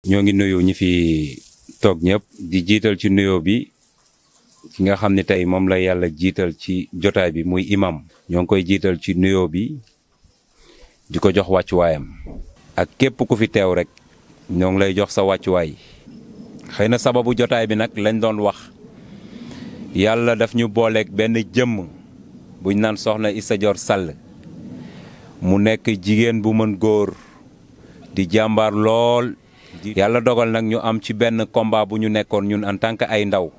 ñoo ngi nuyu ñi fi toog ñëpp di jiital ci nuyoo bi ki nga xam ne tey moom la yàlla jiital ci jotaay bi muy imam ñoo ngi koy jiital ci nuyoo bi di ko jox wàccuwaayam ak képp ku fi teew rek ñoo ngi lay jox sa wàccuwaay. xëy na sababu jotaay bi nag lañ doon wax yàlla daf ñu booleeg benn jëmm buñ naan soxna Issa Dior Sall mu nekk jigéen bu mën góor di jàmbaar lool. yàlla dogal nag ñu am ci benn combat bu ñu nekkoon ñun en tant que ay ndaw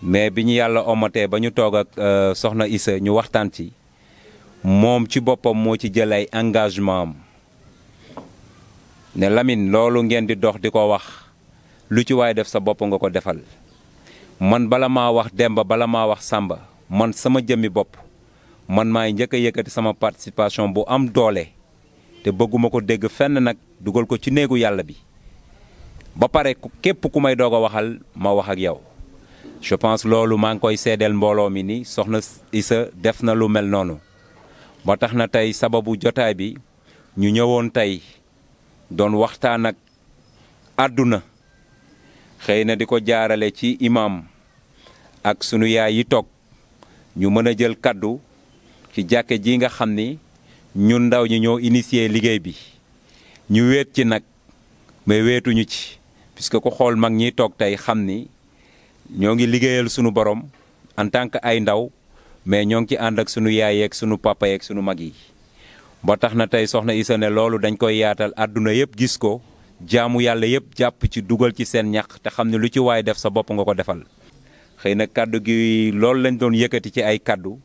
mais bi ñu yàlla omatee ba ñu toog ak soxna Issa ñu waxtaan ci moom ci boppam moo ci jël ay engagement am ne Lamine loolu ngeen di dox di ko wax lu ci waay def sa bopp nga ko defal man bala maa wax Demba bala maa wax Samba man sama jëmmi bopp man maay njëkk a yëkkati sama participation bu am doole te bëgguma ko dégg fenn nag dugal ko ci néegu yàlla bi ba pare képp ku may doog a waxal ma wax ak yow. je pense loolu maa ngi koy seedeel mbooloo mi ni soxna Issa def na lu mel noonu ba tax na tey sababu jotaay bi ñu ñëwoon tey doon waxtaan ak àdduna xëy na di ko jaarale ci imam ak sunu yaay yi toog ñu mën a jël kaddu ci jàkke ji nga xam ni ñun ndaw ñi ñoo initié liggéey bi ñu wéet ci nag mais wéetuñu ci puisque ku xool mag ñiy toog tey xam ni ñoo ngi liggéeyal sunu borom en tant que ay ndaw mais ñoo ngi ci ànd ak sunu yaay yeeg sunu papa yeeg sunu mag yi ba tax na tey soxna Issa ne loolu dañ koy yaatal àdduna yëpp gis ko jaamu yàlla yëpp jàpp ci dugal ci seen ñax te xam ne lu ci waay def sa bopp nga ko defal. xëy na kaddu gi loolu lañ doon yëkkati ci ay kaddu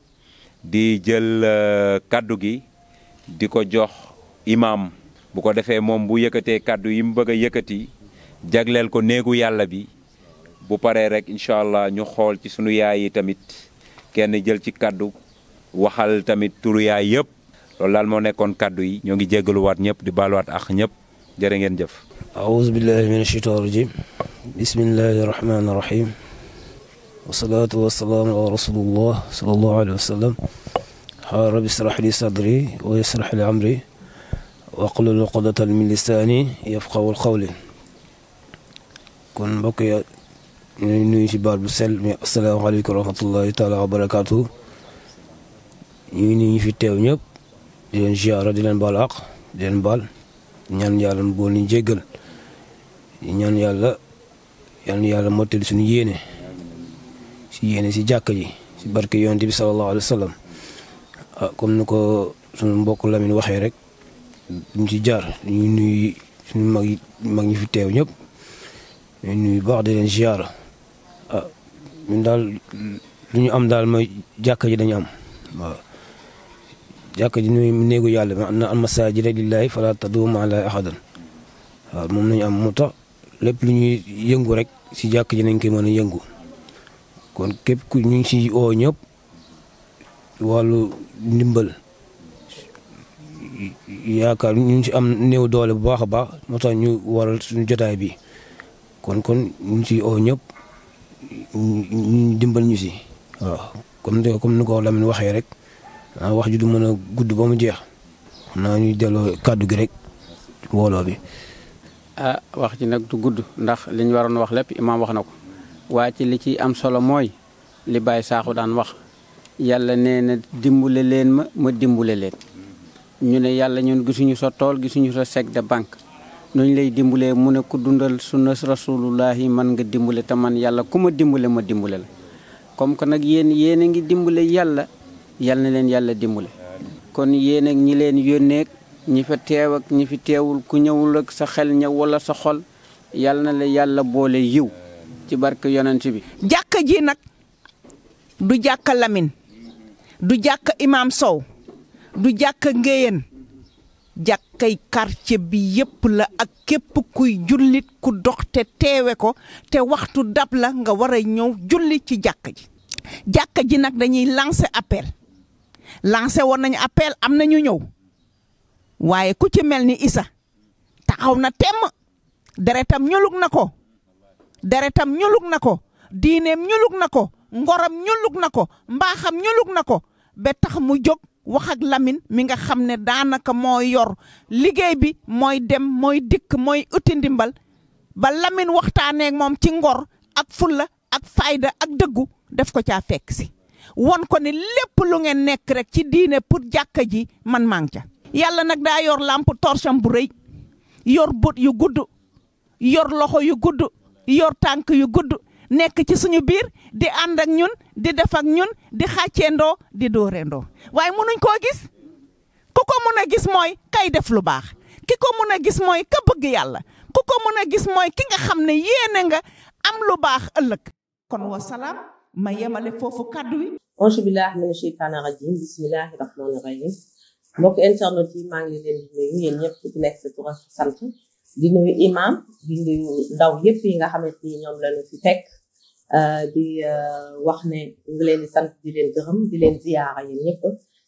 di jël kaddu gi di ko jox imam bu ko defee moom bu yëkkatee kaddu yi mu bëgg a yëkkati jagleel ko néegu yàlla bi bu paree rek incha allah ñu xool ci sunu yaay yi tamit kenn jël ci kaddu waxal tamit turu yaay yëpp loolu daal moo nekkoon kaddu yi ñoo ngi jéggaluwaat ñëpp di baaluwaat ak ñëpp jërë ngeen jëf. aouzu billahi min ashaytaani rajim bismillahi rahmaani rahim wasalaatu wasalaamu ala rasulillah sallallahu alayhi wa sallam rabbi israh li sadri wa yassir li amri wahlul uqdatan min lisaani yafqahu qawli. kon mbokk ya ñu nuyu ci baat bu sell mi asalaamaaleykum wa rahmatullahi taala wa barakaatu. ñu nuyu ñu fi teew ñëpp di leen ziara di leen baal àq di leen baal ñaan yàlla boo ñu jéggal ñaan yàlla mottali suñu yéene si jàkka ji si barke yonent bi sallallahu alayhi wa sallam. comme ni ko suñu mbokk Lamine waxee rek duñ ci jaar ñu nuyu suñu mag ñi fi teew ñëpp ñu nuyu baax di leen ziara ñun daal lu ñu am daal mooy jàkka ji dañu am waaw jàkka ji nuyu néegu yàlla bi na al masaajida lillahi fala tad'u ma'a llahi ahadan waaw moom nañu am moo tax lépp lu ñuy yëngu rek si jàkka ji nañ koy mën a yëngu kon képp ku ñu ngi si oo ñëpp wàllu ndimbal yaakaar ñu ngi si am néew doole bu baax a baax moo tax ñu waral suñu jotaay bi kon ñu ngi si oo ñëpp ñu dimbal ñu si waaw comme ni ko Lamine waxee rek wax ju du mën a gudd ba mu jeex xam naa ñuy delloo kàddu gi rek mbooloo bi. wax ji nag du gudd ndax li ñu waroon wax lépp imaam wax na ko waaye ci li ci am solo mooy li Baye Sakho daan wax yàlla nee na dimbule leen ma dimbule leen ñu ne yàlla ñun gisuñu sa tool gisuñu sa chèque de banque nuñ lay dimbulee mu ne ku dundal sunna rasulullahi man nga dimbule te man yàlla ku ma dimbule la comme que nag yéen a ngi dimbule yàlla na leen yàlla dimbule kon yéen ak ñi leen yónneeg ñi fa teew ak ñi fi teewul ku ñëwul ak sa xel ñëw wala sa xol yàlla na la yàlla boole yiw ci barke yonent bi. jàkka ji nag du jàkka Lamine du jàkka Imam Sow du jàkka Ngéyeen jàkkay quartier bi yépp la ak képp kuy jullit ku dox te teewe ko te waxtu dab la nga war a ñëw julli ci jàkka ji. jàkka ji nag dañuy lancer appel woon nañu appel am na ñu ñëw waaye ku ci mel ni Issa taxaw na temm deretam ñulug na ko diineem ñulug na ko ngoram ñulug na ko mbaaxam ñulug na ko ba tax mu jóg wax ak Lamine mi nga xam ne daanaka moo yor liggéey bi mooy dem mooy dikk mooy uti ndimbal ba Lamine waxtaaneek moom ci ngor ak fulla ak fayda ak dëggu def ko caa fekk si won ko ni lépp lu ngeen nekk rek ci diine pour jàkka ji man maa ngi ca yàlla nag daa yor lampe torcham bu rëy yor bët yu gudd yor loxo yu gudd yor tànk yu gudd nekk ci suñu biir di ànd ak ñun di def ak ñun di xàcceendoo di dóoreendoo waaye mënuñ koo gis ku ko mën a gis mooy kay def lu baax ki ko mën a gis mooy ka bëgg yàlla ku ko mën a gis mooy ki nga xam ne yéene nga am lu baax ëllëg kon wasalaam ma yemale foofu kàddu wi auzu billahi mina sheytaani rajim bismillahi rahmaani rahim mbokk internet yi maa ngi leen di nuyu yéen ñëpp ku ci nekk sa tur ak sa sant di nuyu imam di nuyu ndaw yëpp yi nga xamante ni ñoom lañu fi fekk di wax ne ngi leen di sant di leen gërëm di leen ziyaara yéen ñëpp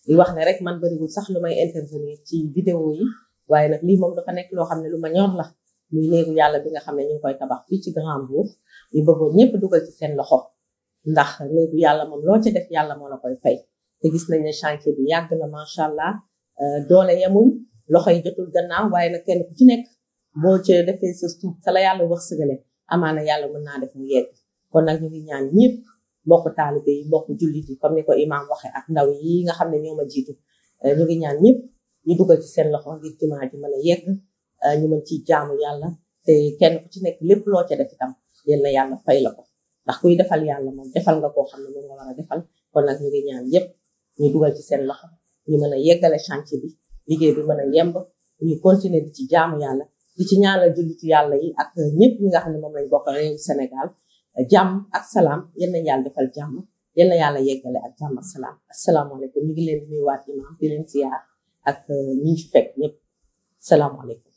di wax ne rek man bëriwul sax lu may intervenir ci vidéo yi waaye nag lii moom dafa nekk loo xam ne lu ma ñor la muy néegu yàlla bi nga xam ne ñu ngi koy tabax fii ci Grand Mbour ñu bëggoon ñëpp dugal ci seen loxo ndax néegu yàlla moom loo ca def yàlla moo la koy fay te gis nañ ne chantier bi yàgg na macha allah doole yemul loxo yi jotul gannaaw waaye nag kenn ku ci nekk boo ca defee sa suuf sa la yàlla wax sëgale amaana yàlla mën naa def mu yegg kon nag ñu ngi ñaan ñëpp mbokk taalibe yi mbokk jullit yi comme ni ko imam waxee ak ndaw yi nga xam ne ñoo ma jiitu ñu ngi ñaan ñëpp ñu dugal ci seen loxo ngir jumaa ji mën a yegg ñu mën ciy jaamu yàlla te kenn ku ci nekk lépp loo ca def itam yéen na yàlla fay la ko ndax kuy defal yàlla moom defal nga koo xam ne moom nga war a defal kon nag ñu ngi ñaan yëpp ñu dugal ci seen loxo ñu mën a yeggale chantier bi liggéey bi mën a yemb ñu continuer di ci jaamu yàlla di ci ñaanal jullitu yàlla yi ak ñëpp ñi nga xam ne moom lañ bokk réew Sénégal jàmm ak salaam yéen nañ yàlla defal jàmm yéen na yàlla yeggale ak jàmm ak salaam asalaamaaleykum ñu ngi leen di nuyuwaat imam di leen ziyaar ak ñi fi fekk ñëpp salaamaaleykum